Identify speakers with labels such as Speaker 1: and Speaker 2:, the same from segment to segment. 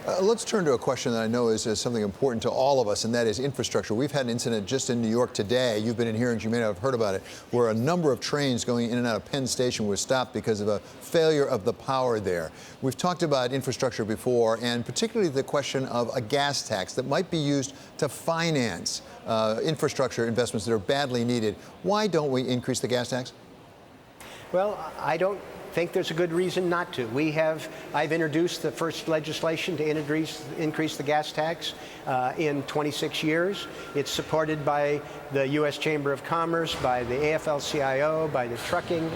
Speaker 1: Let's turn to a question that I know is something important to all of us, and that is infrastructure. We've had an incident just in New York today. You've been in hearings, you may not have heard about it, where a number of trains going in and out of Penn Station were stopped because of a failure of the power there. We've talked about infrastructure before, and particularly the question of a gas tax that might be used to finance infrastructure investments that are badly needed. Why don't we increase the gas tax?
Speaker 2: Well, I don't think there's a good reason not to. I've introduced the first legislation to increase the gas tax in 26 years. It's supported by the U.S. Chamber of Commerce, by the AFL-CIO, by the trucking,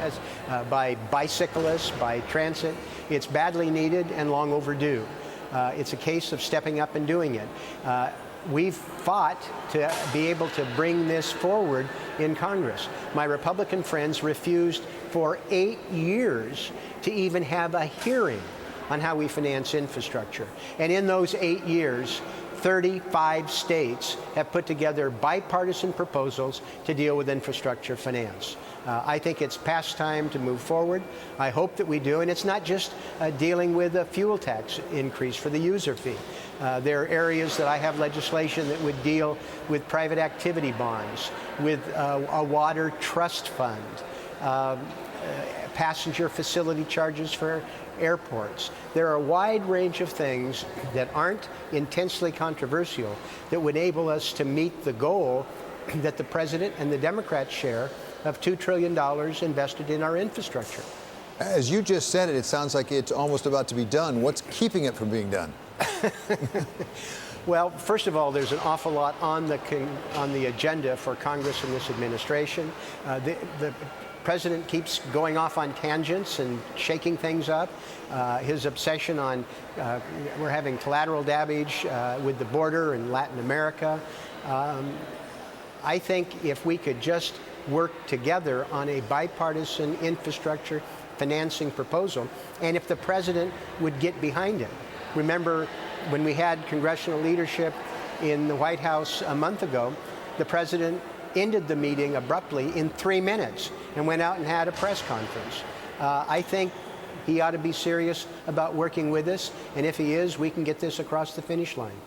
Speaker 2: by bicyclists, by transit. It's badly needed and long overdue. It's a case of stepping up and doing it. We've fought to be able to bring this forward in Congress. My Republican friends refused for 8 years to even have a hearing on how we finance infrastructure. And in those 8 years, 35 states have put together bipartisan proposals to deal with infrastructure finance. I think it's past time to move forward. I hope that we do. And it's not just dealing with a fuel tax increase for the user fee. There are areas that I have legislation that would deal with private activity bonds, with a water trust fund, passenger facility charges for airports. There are a wide range of things that aren't intensely controversial that would enable us to meet the goal that the President and the Democrats share of $2 trillion invested in our infrastructure.
Speaker 1: As you just said it, it sounds like it's almost about to be done. What's keeping it from being done?
Speaker 2: Well, first of all, there's an awful lot on the agenda for Congress and this administration. The President keeps going off on tangents and shaking things up. His obsession on we're having collateral damage with the border in Latin America. I think if we could just work together on a bipartisan infrastructure financing proposal, and if the President would get behind it. Remember, when we had congressional leadership in the White House a month ago, the President ended the meeting abruptly in 3 minutes and went out and had a press conference. I think he ought to be serious about working with us, and if he is, we can get this across the finish line.